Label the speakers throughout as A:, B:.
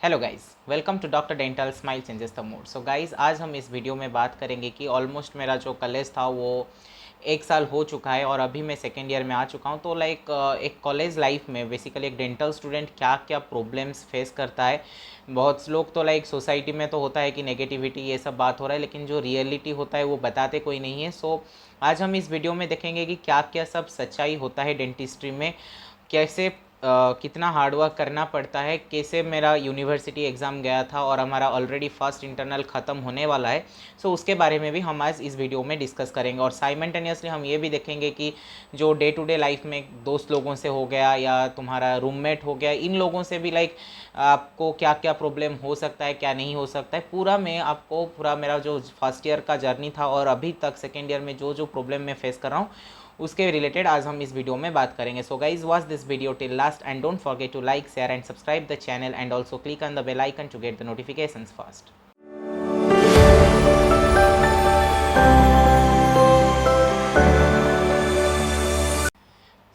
A: Hello guys, welcome to doctor dental smile changes the mood. So guys, आज हम इस video में बात करेंगे कि ऑलमोस्ट मेरा जो कॉलेज था वो 1 साल हो चुका है और अभी मैं सेकेंड ईयर में आ चुका हूँ। तो एक कॉलेज लाइफ में बेसिकली एक डेंटल स्टूडेंट क्या क्या प्रॉब्लम्स फेस करता है। बहुत लोग तो सोसाइटी में तो होता है कि नेगेटिविटी ये सब बात हो रहा है, लेकिन जो रियलिटी होता है वो बताते कोई नहीं है। सो आज हम इस वीडियो में देखेंगे कि क्या क्या सब सच्चाई होता है डेंटिस्ट्री में, कैसे कितना हार्डवर्क करना पड़ता है, कैसे मेरा यूनिवर्सिटी एग्ज़ाम गया था और हमारा ऑलरेडी फर्स्ट इंटरनल ख़त्म होने वाला है। सो उसके बारे में भी हम आज इस वीडियो में डिस्कस करेंगे और साइमल्टेनियसली हम ये भी देखेंगे कि जो डे टू डे लाइफ में दोस्त लोगों से हो गया या तुम्हारा रूममेट हो गया, इन लोगों से भी आपको क्या क्या प्रॉब्लम हो सकता है, क्या नहीं हो सकता है, पूरा मैं आपको पूरा मेरा जो फर्स्ट ईयर का जर्नी था और अभी तक सेकेंड ईयर में जो जो प्रॉब्लम मैं फेस कर रहा हूँ उसके रिलेटेड आज हम इस वीडियो में बात करेंगे। So guys, watch this video till last and don't forget to like, share and subscribe the channel and also click on the bell icon to get the notifications first.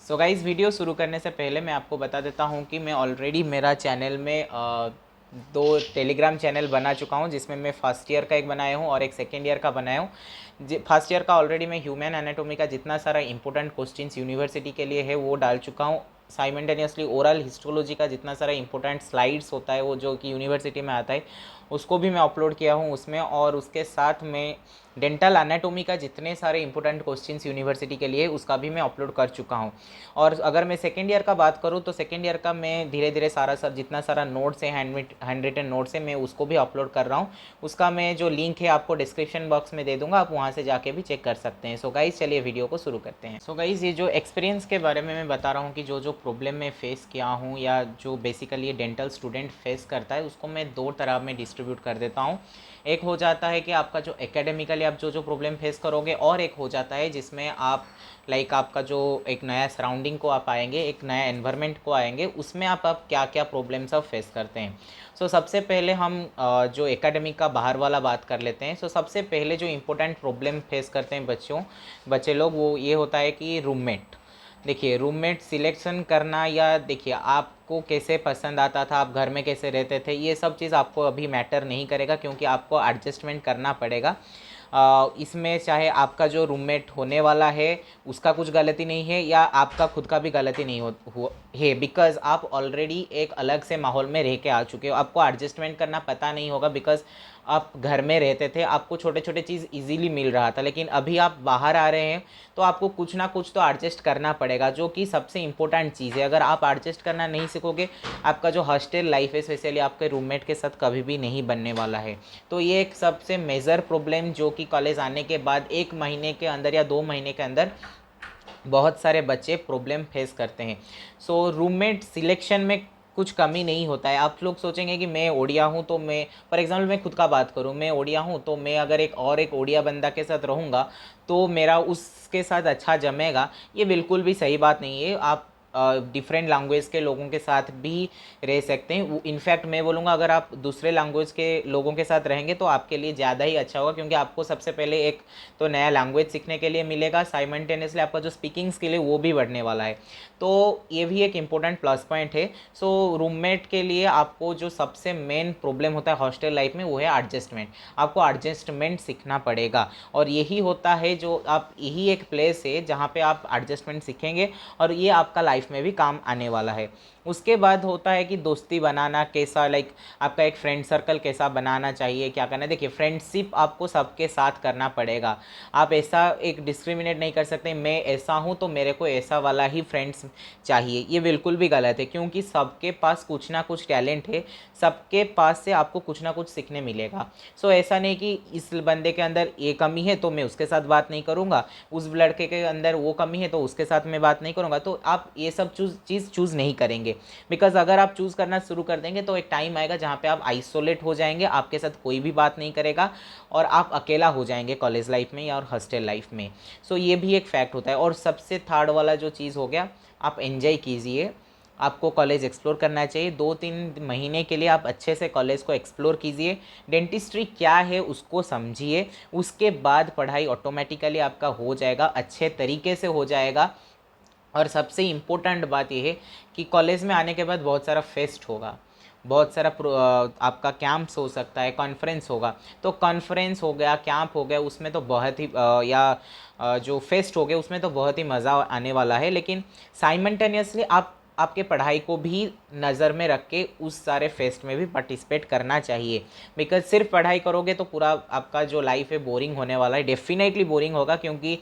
A: So guys, video शुरू करने से पहले मैं आपको बता देता हूँ कि मैं ऑलरेडी मेरा चैनल में 2 टेलीग्राम चैनल बना चुका हूँ, जिसमें मैं फर्स्ट ईयर का एक बनाया हूँ और एक सेकेंड ईयर का बनाया हूँ। फर्स्ट ईयर का ऑलरेडी मैं ह्यूमन एनाटोमी का जितना सारा इंपॉर्टेंट क्वेश्चंस यूनिवर्सिटी के लिए है वो डाल चुका हूँ। साइमल्टेनियसली ओरल हिस्टोलॉजी का जितना सारा इंपॉर्टेंट स्लाइड्स होता है वो जो कि यूनिवर्सिटी में आता है उसको भी मैं अपलोड किया हूँ उसमें, और उसके साथ में डेंटल एनाटोमी का जितने सारे इंपॉर्टेंट क्वेश्चंस यूनिवर्सिटी के लिए उसका भी मैं अपलोड कर चुका हूँ। और अगर मैं सेकेंड ईयर का बात करूँ तो सेकेंड ईयर का मैं धीरे धीरे सारा सब जितना सारा नोट्स है, हैंड रिटन नोट्स है, मैं उसको भी अपलोड कर रहा हूँ। उसका मैं जो लिंक है आपको डिस्क्रिप्शन बॉक्स में दे दूंगा, आप वहाँ से जाके भी चेक कर सकते हैं। सो गाइस, चलिए वीडियो को शुरू करते हैं। सो गाइस, ये जो एक्सपीरियंस के बारे में मैं बता रहा हूँ कि जो जो प्रॉब्लम मैं फेस किया हूँ या जो बेसिकली डेंटल स्टूडेंट फेस करता है उसको मैं 2 तरह में डिस्ट्रीब्यूट कर देता हूँ। एक हो जाता है कि आपका जो एकेडमिकली आप जो जो प्रॉब्लम फेस करोगे, और एक हो जाता है जिसमें आप आपका जो एक नया सराउंडिंग को आप आएंगे, एक नया एनवायरनमेंट को आएंगे, उसमें आप क्या क्या प्रॉब्लम्स आप फेस करते हैं। सो सबसे पहले हम जो एकेडमिक का बाहर वाला बात कर लेते हैं। सो सबसे पहले जो इम्पोर्टेंट प्रॉब्लम फेस करते हैं बच्चे लोग, वो ये होता है कि रूममेट। देखिए, रूममेट सिलेक्शन करना या देखिए आपको कैसे पसंद आता था, आप घर में कैसे रहते थे, ये सब चीज़ आपको अभी मैटर नहीं करेगा, क्योंकि आपको एडजस्टमेंट करना पड़ेगा। इसमें चाहे आपका जो रूममेट होने वाला है उसका कुछ गलती नहीं है या आपका खुद का भी गलती नहीं है, बिकॉज आप ऑलरेडी एक अलग से माहौल में रह के आ चुके हो। आपको एडजस्टमेंट करना पता नहीं होगा, बिकॉज आप घर में रहते थे, आपको छोटे छोटे चीज़ इजीली मिल रहा था, लेकिन अभी आप बाहर आ रहे हैं तो आपको कुछ ना कुछ तो एडजस्ट करना पड़ेगा, जो कि सबसे इम्पोर्टेंट चीज़ है। अगर आप एडजस्ट करना नहीं सीखोगे, आपका जो हॉस्टल लाइफ है स्पेशली आपके रूममेट के साथ कभी भी नहीं बनने वाला है। तो ये एक सबसे मेजर प्रॉब्लम जो कि कॉलेज आने के बाद 1 महीने के अंदर या 2 महीने के अंदर बहुत सारे बच्चे प्रॉब्लम फेस करते हैं। सो रूममेट सिलेक्शन में कुछ कमी नहीं होता है। आप लोग सोचेंगे कि मैं ओडिया हूँ तो मैं, फॉर एग्जांपल मैं खुद का बात करूँ, मैं ओडिया हूँ तो मैं अगर एक ओडिया बंदा के साथ रहूँगा तो मेरा उसके साथ अच्छा जमेगा, ये बिल्कुल भी सही बात नहीं है। आप डिफरेंट लैंग्वेज के लोगों के साथ भी रह सकते हैं। इनफैक्ट मैं बोलूँगा, अगर आप दूसरे लैंग्वेज के लोगों के साथ रहेंगे तो आपके लिए ज़्यादा ही अच्छा होगा, क्योंकि आपको सबसे पहले एक तो नया लैंग्वेज सीखने के लिए मिलेगा, साइमल्टेनियसली आपका जो स्पीकिंग स्किल है वो भी बढ़ने वाला है। तो ये भी एक इम्पोर्टेंट प्लस पॉइंट है। सो रूममेट के लिए आपको जो सबसे मेन प्रॉब्लम होता है हॉस्टल लाइफ में वो है एडजस्टमेंट। आपको एडजस्टमेंट सीखना पड़ेगा, और यही होता है जो आप, यही एक प्लेस है जहाँ पे आप एडजस्टमेंट सीखेंगे और ये आपका लाइफ में भी काम आने वाला है। उसके बाद होता है कि दोस्ती बनाना कैसा, आपका एक फ्रेंड सर्कल कैसा बनाना चाहिए, क्या करना है। देखिए, फ्रेंडशिप आपको सबके साथ करना पड़ेगा। आप ऐसा एक डिस्क्रिमिनेट नहीं कर सकते, मैं ऐसा हूँ तो मेरे को ऐसा वाला ही फ्रेंड्स चाहिए, ये बिल्कुल भी गलत है, क्योंकि सबके पास कुछ ना कुछ टैलेंट है, सबके पास से आपको कुछ ना कुछ सीखने मिलेगा। सो ऐसा नहीं कि इस बंदे के अंदर ये कमी है तो मैं उसके साथ बात नहीं करूँगा, उस लड़के के अंदर वो कमी है तो उसके साथ मैं बात नहीं करूँगा। तो आप ये सब चीज़ चूज़ नहीं करेंगे, बिकॉज अगर आप चूज़ करना शुरू कर देंगे तो एक टाइम आएगा जहाँ पे आप आइसोलेट हो जाएंगे, आपके साथ कोई भी बात नहीं करेगा और आप अकेला हो जाएंगे कॉलेज लाइफ में या और हॉस्टल लाइफ में। सो ये भी एक फैक्ट होता है। और सबसे थर्ड वाला जो चीज़ हो गया, आप एंजॉय कीजिए। आपको कॉलेज एक्सप्लोर करना चाहिए, 2-3 महीने के लिए आप अच्छे से कॉलेज को एक्सप्लोर कीजिए, डेंटिस्ट्री क्या है उसको समझिए, उसके बाद पढ़ाई ऑटोमेटिकली आपका हो जाएगा, अच्छे तरीके से हो जाएगा। और सबसे इम्पोर्टेंट बात यह है कि कॉलेज में आने के बाद बहुत सारा फेस्ट होगा, बहुत सारा आपका कैंप्स हो सकता है, कॉन्फ्रेंस होगा। तो कॉन्फ्रेंस हो गया, कैंप हो गया, उसमें तो बहुत ही या जो फेस्ट हो गए उसमें तो बहुत ही मज़ा आने वाला है। लेकिन साइमल्टेनियसली आप आपके पढ़ाई को भी नज़र में रख के उस सारे फेस्ट में भी पार्टिसिपेट करना चाहिए। बिकॉज सिर्फ पढ़ाई करोगे तो पूरा आपका जो लाइफ है बोरिंग होने वाला है, डेफिनेटली बोरिंग होगा। क्योंकि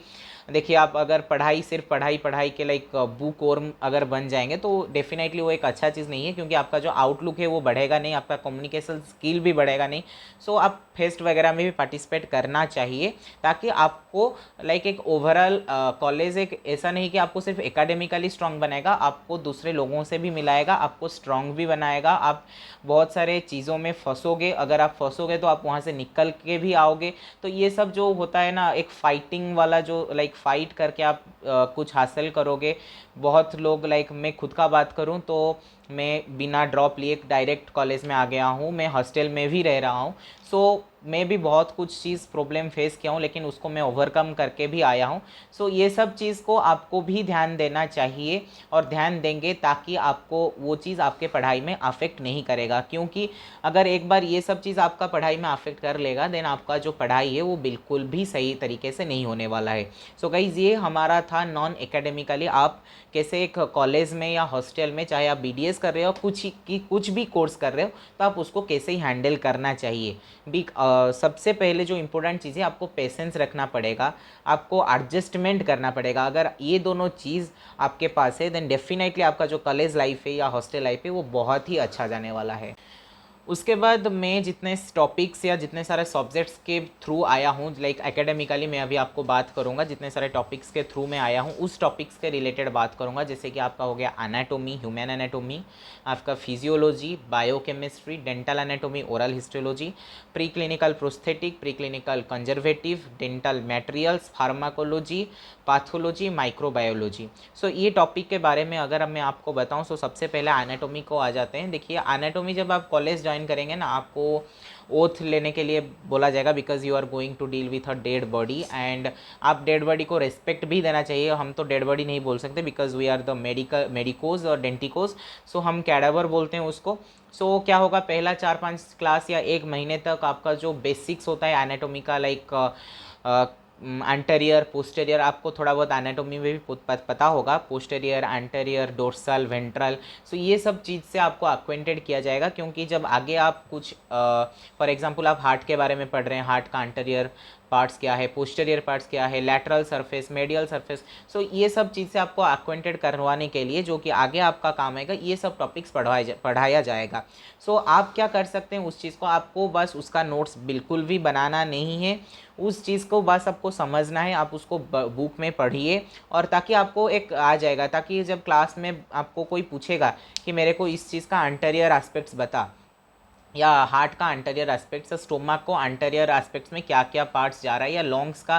A: देखिए, आप अगर पढ़ाई सिर्फ पढ़ाई पढ़ाई के लाइक बुक और अगर बन जाएंगे तो डेफिनेटली वो एक अच्छा चीज़ नहीं है, क्योंकि आपका जो आउटलुक है वो बढ़ेगा नहीं, आपका कम्युनिकेशन स्किल भी बढ़ेगा नहीं। सो आप फेस्ट वगैरह में भी पार्टिसिपेट करना चाहिए, ताकि आपको लाइक एक ओवरऑल कॉलेज एक ऐसा नहीं कि आपको सिर्फ एकेडमिकली स्ट्रांग बनाएगा, आपको दूसरे लोगों से भी मिलाएगा, आपको स्ट्रांग भी बनाएगा। आप बहुत सारे चीज़ों में फंसोगे, अगर आप फंसोगे तो आप वहाँ से निकल के भी आओगे। तो ये सब जो होता है ना, एक फाइटिंग वाला जो लाइक फाइट करके आप कुछ हासिल करोगे। बहुत लोग लाइक मैं खुद का बात करूँ तो मैं बिना ड्रॉप लिए डायरेक्ट कॉलेज में आ गया हूँ, मैं हॉस्टल में भी रह रहा हूँ। सो मैं भी बहुत कुछ चीज़ प्रॉब्लम फेस किया हूँ, लेकिन उसको मैं ओवरकम करके भी आया हूँ। सो ये सब चीज़ को आपको भी ध्यान देना चाहिए, और ध्यान देंगे ताकि आपको वो चीज़ आपके पढ़ाई में अफेक्ट नहीं करेगा। क्योंकि अगर एक बार ये सब चीज़ आपका पढ़ाई में अफेक्ट कर लेगा, देन आपका जो पढ़ाई है वो बिल्कुल भी सही तरीके से नहीं होने वाला है। सो गाइज़, ये हमारा था नॉन एकेडमिकली आप कैसे एक कॉलेज में या हॉस्टल में, चाहे आप बीडीएस कर रहे हो, कुछ भी कोर्स कर रहे हो, तो आप उसको कैसे ही हैंडल करना चाहिए। सबसे पहले जो इम्पोर्टेंट चीज़ है, आपको पेशेंस रखना पड़ेगा, आपको एडजस्टमेंट करना पड़ेगा। अगर ये दोनों चीज़ आपके पास है, देन डेफिनेटली आपका जो कॉलेज लाइफ है या हॉस्टल लाइफ है वो बहुत ही अच्छा जाने वाला है। उसके बाद मैं जितने टॉपिक्स या जितने सारे सब्जेक्ट्स के थ्रू आया हूँ, लाइक एकेडमिकली मैं अभी आपको बात करूँगा, जितने सारे टॉपिक्स के थ्रू मैं आया हूँ उस टॉपिक्स के रिलेटेड बात करूँगा। जैसे कि आपका हो गया एनाटोमी, ह्यूमन एनाटोमी, आपका physiology, biochemistry, dental anatomy, oral histology, pre clinical prosthetic, pre clinical conservative, dental materials, pharmacology, pathology, microbiology. So ये टॉपिक के बारे में अगर मैं आपको बताऊं, तो सबसे पहले एनाटोमी को आ जाते हैं। देखिए, एनाटोमी जब आप कॉलेज ज्वाइन करेंगे ना, आपको ओथ लेने के लिए बोला जाएगा, because you are going to deal with a dead body, and आप डेड बॉडी को रिस्पेक्ट भी देना चाहिए। हम तो डेड बॉडी नहीं बोल सकते, because we are the medicos और डेंटिकोज, सो हम कैडावर बोलते हैं उसको। सो क्या होगा, पहला 4-5 क्लास या 1 महीने तक आपका जो बेसिक्स होता है एनाटोमी का, लाइक एंटेरियर, पोस्टेरियर, आपको थोड़ा बहुत एनाटोमी में भी पता होगा, पोस्टेरियर, एंटेरियर, डोर्सल, वेंट्रल। सो ये सब चीज़ से आपको अक्वेंटेड किया जाएगा, क्योंकि जब आगे आप कुछ फॉर एग्जांपल आप हार्ट के बारे में पढ़ रहे हैं, हार्ट का एंटेरियर पार्ट्स क्या है, पोस्टेरियर पार्ट्स क्या है, लैटरल सरफेस, मेडियल सरफेस। सो ये सब चीज़ से आपको अक्वेंटेड करवाने के लिए, जो कि आगे आपका काम आएगा, ये सब टॉपिक्स पढ़ाया जाएगा। सो आप क्या कर सकते हैं, उस चीज़ को आपको बस उसका नोट्स बिल्कुल भी बनाना नहीं है, उस चीज़ को बस आपको समझना है। आप उसको बुक में पढ़िए, और ताकि आपको एक आ जाएगा, ताकि जब क्लास में आपको कोई पूछेगा कि मेरे को इस चीज़ का एंटेरियर एस्पेक्ट्स बता, या हार्ट का एंटेरियर एस्पेक्ट्स, स्टोमक को एंटेरियर एस्पेक्ट्स में क्या क्या पार्ट्स जा रहा है, या लॉन्ग्स का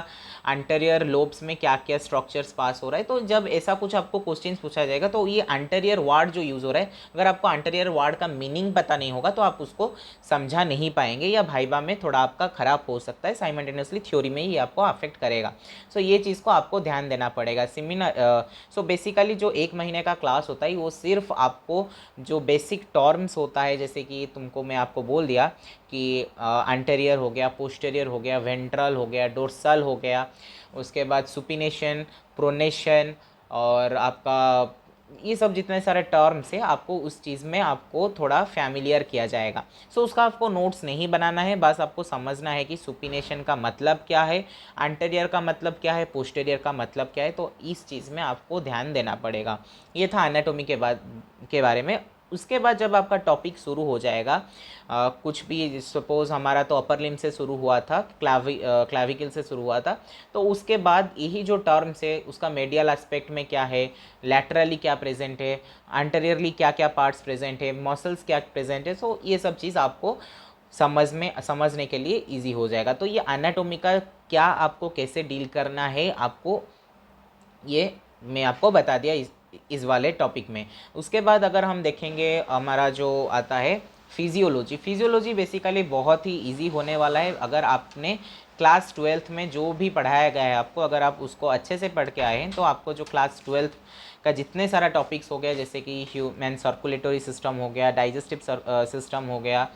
A: एंटेरियर लोब्स में क्या क्या स्ट्रक्चर्स पास हो रहा है, तो जब ऐसा कुछ आपको क्वेश्चन पूछा जाएगा, तो ये एंटेरियर वार्ड जो यूज़ हो रहा है, अगर आपको एंटेरियर वार्ड का मीनिंग पता नहीं होगा तो आप उसको समझा नहीं पाएंगे, या भाइबा में थोड़ा आपका खराब हो सकता है, साइमल्टेनियसली थ्योरी में ही आपको अफेक्ट करेगा। सो ये चीज़ को आपको ध्यान देना पड़ेगा। सो बेसिकली जो 1 महीने का क्लास होता है, वो सिर्फ आपको जो बेसिक टर्म्स होता है, जैसे कि तुमको मैं आपको बोल दिया कि एंटेरियर हो गया, पोस्टेरियर हो गया, वेंट्रल हो गया, डोर्सल हो गया, उसके बाद सुपिनेशन, प्रोनेशन, और आपका ये सब जितने सारे टर्म्स है, आपको उस चीज़ में आपको थोड़ा फैमिलियर किया जाएगा। सो उसका आपको नोट्स नहीं बनाना है, बस आपको समझना है कि सुपिनेशन का मतलब क्या है, एंटेरियर का मतलब क्या है, पोस्टेरियर का मतलब क्या है। तो इस चीज़ में आपको ध्यान देना पड़ेगा। ये था एनाटॉमी के बारे में। उसके बाद जब आपका टॉपिक शुरू हो जाएगा, कुछ भी सपोज़ हमारा तो अपर लिम्ब से शुरू हुआ था, क्लाविकल से शुरू हुआ था, तो उसके बाद यही जो टर्म्स है, उसका मेडियल एस्पेक्ट में क्या है, लैटरली क्या प्रेजेंट है, एंटेरियरली क्या क्या पार्ट्स प्रेजेंट है, मसल्स क्या प्रेजेंट है, सो ये सब चीज़ आपको समझने के लिए इजी हो जाएगा। तो ये एनाटॉमी का क्या आपको कैसे डील करना है, आपको ये मैं आपको बता दिया इस वाले टॉपिक में। उसके बाद अगर हम देखेंगे, हमारा जो आता है फिजियोलॉजी बेसिकली बहुत ही इजी होने वाला है। अगर आपने क्लास 12th में जो भी पढ़ाया गया है आपको, अगर आप उसको अच्छे से पढ़ के आए हैं, तो आपको जो क्लास 12th का जितने सारा टॉपिक्स हो गया, जैसे कि ह्यूमन सर्कुलेटरी सिस्टम हो गया, डाइजेस्टिव सिस्टम हो गया,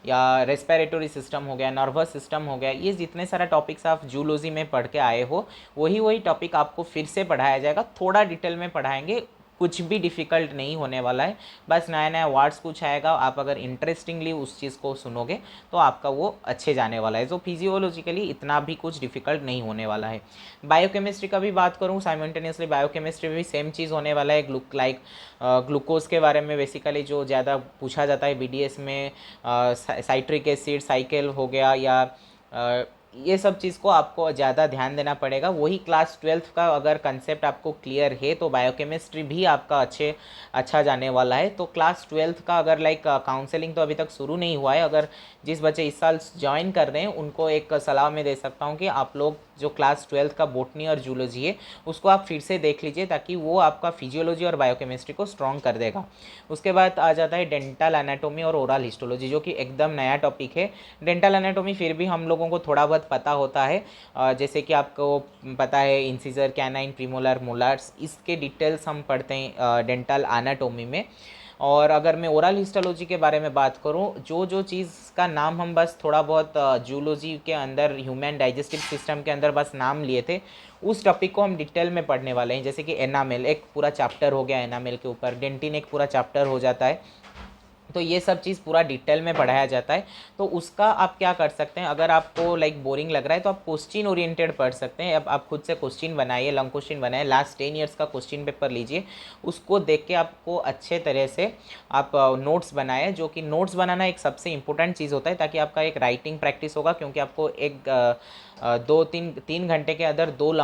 A: या रेस्पिरेटरी सिस्टम हो गया, नर्वस सिस्टम हो गया, ये जितने सारा टॉपिक्स आप जूलॉजी में पढ़ के आए हो वही वही टॉपिक आपको फिर से पढ़ाया जाएगा, थोड़ा डिटेल में पढ़ाएंगे, कुछ भी डिफ़िकल्ट नहीं होने वाला है। बस नया नया वर्ड्स कुछ आएगा, आप अगर इंटरेस्टिंगली उस चीज़ को सुनोगे तो आपका वो अच्छे जाने वाला है। तो फिजियोलॉजिकली इतना भी कुछ डिफ़िकल्ट नहीं होने वाला है। बायोकेमिस्ट्री का भी बात करूँ, साइमल्टेनियसली बायोकेमिस्ट्री में भी सेम चीज़ होने वाला है। ग्लूकोज के बारे में बेसिकली जो ज़्यादा पूछा जाता है बीडीएस में, साइट्रिक एसिड साइकिल हो गया, या ये सब चीज़ को आपको ज़्यादा ध्यान देना पड़ेगा। वही क्लास 12th का अगर कंसेप्ट आपको क्लियर है तो बायोकेमिस्ट्री भी आपका अच्छा जाने वाला है। तो क्लास 12th का अगर काउंसलिंग तो अभी तक शुरू नहीं हुआ है, अगर जिस बच्चे इस साल ज्वाइन कर रहे हैं उनको एक सलाह मैं दे सकता हूँ कि आप लोग जो क्लास 12th का बॉटनी और जूलॉजी है उसको आप फिर से देख लीजिए, ताकि वो आपका फिजियोलॉजी और बायोकेमिस्ट्री को स्ट्रॉन्ग कर देगा। उसके बाद आ जाता है डेंटल एनाटोमी और ओरल हिस्टोलॉजी, जो कि एकदम नया टॉपिक है। डेंटल एनाटोमी फिर भी हम लोगों को थोड़ा बहुत पता होता है, जैसे कि आपको पता है इंसिजर, कैनाइन, प्रीमोलर, मोलर्स, इसके डिटेल्स हम पढ़ते हैं डेंटल एनाटोमी में। और अगर मैं ओरल हिस्टोलॉजी के बारे में बात करूं, जो चीज़ का नाम हम बस थोड़ा बहुत जूलॉजी के अंदर ह्यूमन डाइजेस्टिव सिस्टम के अंदर बस नाम लिए थे, उस टॉपिक को हम डिटेल में पढ़ने वाले हैं। जैसे कि एनामेल एक पूरा चैप्टर हो गया एनामेल के ऊपर, डेंटिन एक पूरा चैप्टर हो जाता है। तो ये सब चीज़ पूरा डिटेल में पढ़ाया जाता है। तो उसका आप क्या कर सकते हैं, अगर आपको बोरिंग लग रहा है तो आप क्वेश्चन ओरिएंटेड पढ़ सकते हैं। अब आप खुद से क्वेश्चन बनाइए, लॉन्ग क्वेश्चन बनाइए, लास्ट 10 ईयर्स का क्वेश्चन पेपर लीजिए, उसको देख के आपको अच्छे तरह से आप नोट्स बनाए। जो कि नोट्स बनाना एक सबसे इंपॉर्टेंट चीज़ होता है, ताकि आपका एक राइटिंग प्रैक्टिस होगा, क्योंकि आपको एक 2-3 घंटे के अंदर 4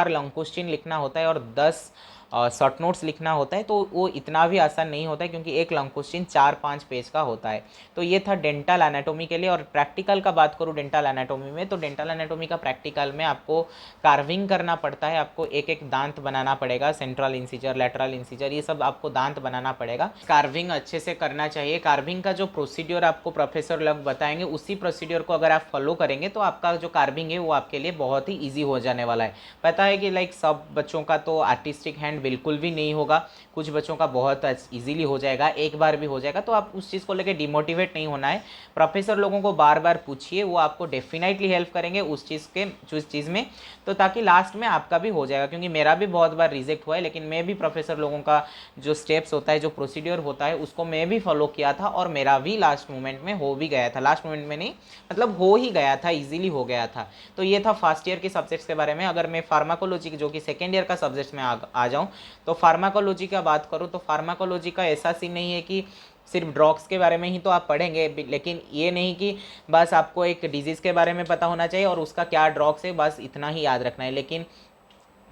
A: लॉन्ग क्वेश्चन लिखना होता है और 10 शॉर्ट नोट्स लिखना होता है। तो वो इतना भी आसान नहीं होता है, क्योंकि एक लॉन्ग क्वेश्चन 4-5 पेज का होता है। तो ये था डेंटल एनाटोमी के लिए। और प्रैक्टिकल का बात करूँ डेंटल एनाटोमी में, तो डेंटल एनाटोमी का प्रैक्टिकल में आपको कार्विंग करना पड़ता है, आपको एक एक दांत बनाना पड़ेगा, सेंट्रल इंसीजर, लैटरल इंसीजर, ये सब आपको दांत बनाना पड़ेगा। कार्विंग अच्छे से करना चाहिए। कार्विंग का जो प्रोसीड्योर आपको प्रोफेसर लोग बताएंगे, उसी प्रोसीड्योर को अगर आप फॉलो करेंगे तो आपका जो कार्विंग है वो आपके लिए बहुत ही ईजी हो जाने वाला है। पता है कि सब बच्चों का तो आर्टिस्टिक हैंड बिल्कुल भी नहीं होगा, कुछ बच्चों का बहुत इजीली हो जाएगा, एक बार भी हो जाएगा। तो आप उस चीज़ को लेकर डिमोटिवेट नहीं होना है। प्रोफेसर लोगों को बार बार पूछिए, वो आपको डेफिनेटली हेल्प करेंगे उस चीज़ में, तो ताकि लास्ट में आपका भी हो जाएगा। क्योंकि मेरा भी बहुत बार रिजेक्ट हुआ है, लेकिन मैं भी प्रोफेसर लोगों का जो स्टेप्स होता है, जो प्रोसीड्योर होता है, उसको मैं भी फॉलो किया था, और मेरा भी लास्ट मोमेंट में हो भी गया था। लास्ट मोमेंट में नहीं, मतलब हो ही गया था, ईजिली हो गया था। तो ये था फर्स्ट ईयर के सब्जेक्ट्स के बारे में। अगर मैं फार्माकोलॉजी जो कि सेकेंड ईयर का सब्जेक्ट्स में आ जाऊँ, तो फार्माकोलॉजी का बात करूँ तो फार्माकोलॉजी का ऐसा सीन नहीं है कि सिर्फ ड्रग्स के बारे में ही तो आप पढ़ेंगे, लेकिन ये नहीं कि बस आपको एक डिजीज़ के बारे में पता होना चाहिए और उसका क्या ड्रग्स है बस इतना ही याद रखना है। लेकिन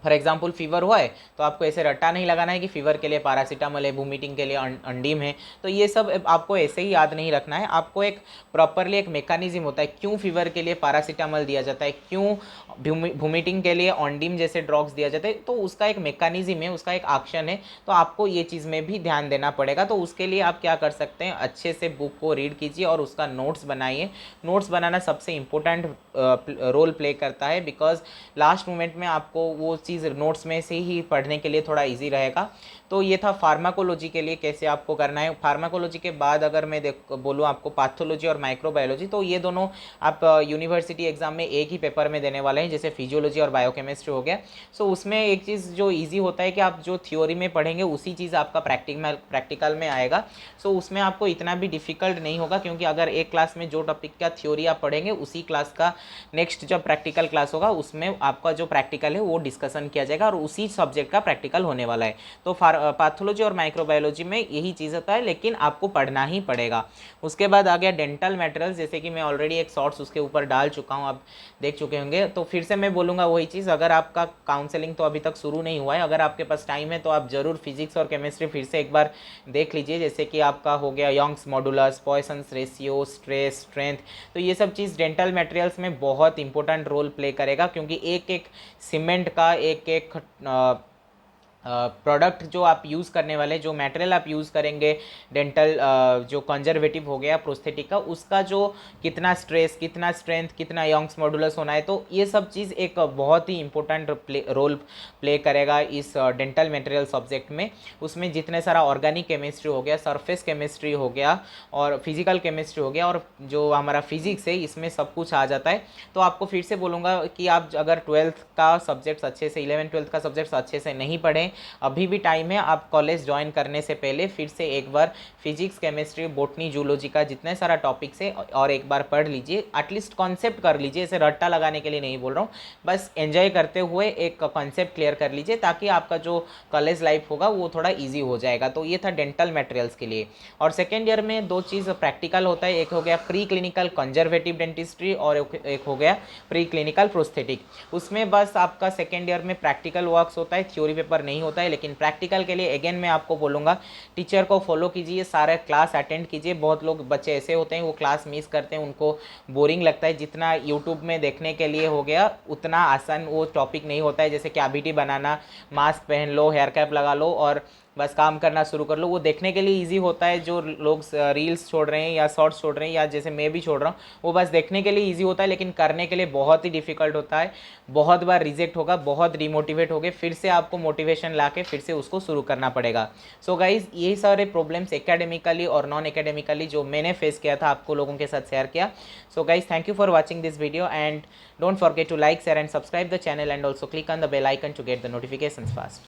A: फॉर एग्जाम्पल फीवर हुआ है तो आपको ऐसे रट्टा नहीं लगाना है कि फीवर के लिए पैरासीटामोल है, वोमिटिंग के लिए अंडीम है। तो ये सब आपको ऐसे ही याद नहीं रखना है। आपको एक प्रॉपरली एक मेकानिज्म होता है, क्यों फीवर के लिए पैरासीटामोल दिया जाता है, क्यों वोमिटिंग के लिए अंडीम जैसे ड्रग्स दिया जाता है, तो उसका एक मेकानिज्म है, उसका एक एक्शन है। तो आपको ये चीज़ में भी ध्यान देना पड़ेगा। तो उसके लिए आप क्या कर सकते हैं, अच्छे से बुक को रीड कीजिए और उसका नोट्स बनाइए। नोट्स बनाना सबसे इम्पोर्टेंट रोल प्ले करता है, बिकॉज लास्ट मोमेंट में आपको वो चीज़ नोट्स में से ही पढ़ने के लिए थोड़ा इजी रहेगा। तो ये था फार्माकोलॉजी के लिए कैसे आपको करना है। फार्माकोलॉजी के बाद अगर मैं बोलूँ आपको पैथोलॉजी और माइक्रोबायोलॉजी, तो ये दोनों आप यूनिवर्सिटी एग्जाम में एक ही पेपर में देने वाले हैं, जैसे फिजियोलॉजी और बायोकेमिस्ट्री हो गया। सो उसमें एक चीज़ जो ईजी होता है कि आप जो थ्योरी में पढ़ेंगे उसी चीज़ आपका प्रैक्टिकल में आएगा। सो उसमें आपको इतना भी डिफिकल्ट नहीं होगा, क्योंकि अगर एक क्लास में जो टॉपिक का थ्योरी आप पढ़ेंगे उसी क्लास का नेक्स्ट जब प्रैक्टिकल क्लास होगा उसमें आपका जो प्रैक्टिकल है वो डिस्कशन किया जाएगा और उसी सब्जेक्ट का प्रैक्टिकल होने वाला है। तो पैथोलॉजी और माइक्रोबायोलॉजी में यही चीज़ होता है, लेकिन आपको पढ़ना ही पड़ेगा। उसके बाद आ गया डेंटल मटेरियल्स, जैसे कि मैं ऑलरेडी एक शॉर्ट्स उसके ऊपर डाल चुका हूँ, आप देख चुके होंगे। तो फिर से मैं बोलूँगा वही चीज़, अगर आपका काउंसलिंग तो अभी तक शुरू नहीं हुआ है, अगर आपके पास टाइम है तो आप ज़रूर फिजिक्स और केमिस्ट्री फिर से एक बार देख लीजिए। जैसे कि आपका हो गया Young's modulus, Poisson's ratio, stress, strength. तो ये सब चीज़ डेंटल मटेरियल्स में बहुत इंपॉर्टेंट रोल प्ले करेगा, क्योंकि एक एक सीमेंट का एक एक प्रोडक्ट जो आप यूज़ करने वाले, जो मटेरियल आप यूज़ करेंगे डेंटल जो कंजर्वेटिव हो गया प्रोस्थेटिक का, उसका जो कितना स्ट्रेस, कितना स्ट्रेंथ, कितना यंग्स मॉडुलस होना है, तो ये सब चीज़ एक बहुत ही इंपॉर्टेंट रोल प्ले करेगा इस डेंटल मटेरियल सब्जेक्ट में। उसमें जितने सारा ऑर्गेनिक केमिस्ट्री हो गया, सरफेस केमिस्ट्री हो गया और फिजिकल केमिस्ट्री हो गया और जो हमारा फिजिक्स है, इसमें सब कुछ आ जाता है। तो आपको फिर से बोलूँगा कि आप अगर 12th का सब्जेक्ट्स अच्छे से, 11th-12th का सब्जेक्ट्स अच्छे से नहीं पढ़ें, अभी भी टाइम है। आप कॉलेज ज्वाइन करने से पहले फिर से एक बार फिजिक्स, केमिस्ट्री, बोटनी, जूलॉजी का जितने सारा टॉपिक्स है और एक बार पढ़ लीजिए, एटलीस्ट कॉन्सेप्ट कर लीजिए। ऐसे रट्टा लगाने के लिए नहीं बोल रहा हूँ, बस एंजॉय करते हुए एक कॉन्सेप्ट क्लियर कर लीजिए ताकि आपका जो कॉलेज लाइफ होगा वो थोड़ा ईजी हो जाएगा। तो ये था डेंटल मटेरियल्स के लिए। और सेकेंड ईयर में दो चीज़ प्रैक्टिकल होता है, एक हो गया प्री क्लिनिकल कंजर्वेटिव डेंटिस्ट्री और एक हो गया प्री क्लिनिकल प्रोस्थेटिक। उसमें बस आपका सेकेंड ईयर में प्रैक्टिकल वर्क्स होता है, थ्योरी पेपर नहीं होता है। लेकिन प्रैक्टिकल के लिए अगेन मैं आपको बोलूँगा, टीचर को फॉलो कीजिए, सारे क्लास अटेंड कीजिए। बहुत लोग बच्चे ऐसे होते हैं वो क्लास मिस करते हैं, उनको बोरिंग लगता है। जितना यूट्यूब में देखने के लिए हो गया उतना आसान वो टॉपिक नहीं होता है। जैसे कैविटी बनाना, मास्क पहन लो, हेयर कैप लगा लो और बस काम करना शुरू कर लो, वो देखने के लिए इजी होता है। जो लोग रील्स छोड़ रहे हैं या शॉर्ट्स छोड़ रहे हैं या जैसे मैं भी छोड़ रहा हूँ, वो बस देखने के लिए इजी होता है, लेकिन करने के लिए बहुत ही डिफिकल्ट होता है। बहुत बार रिजेक्ट होगा, बहुत डिमोटिवेट होगे, फिर से आपको मोटिवेशन ला के फिर से उसको शुरू करना पड़ेगा। सो गाइज, यही सारे प्रॉब्लम्स एकेडमिकली और नॉन एकेडमिकली जो मैंने फेस किया था, आपको लोगों के साथ शेयर किया। So guys, thank you for watching this video and don't forget to like, share and subscribe the channel and also click on the bell icon to get the notifications fast.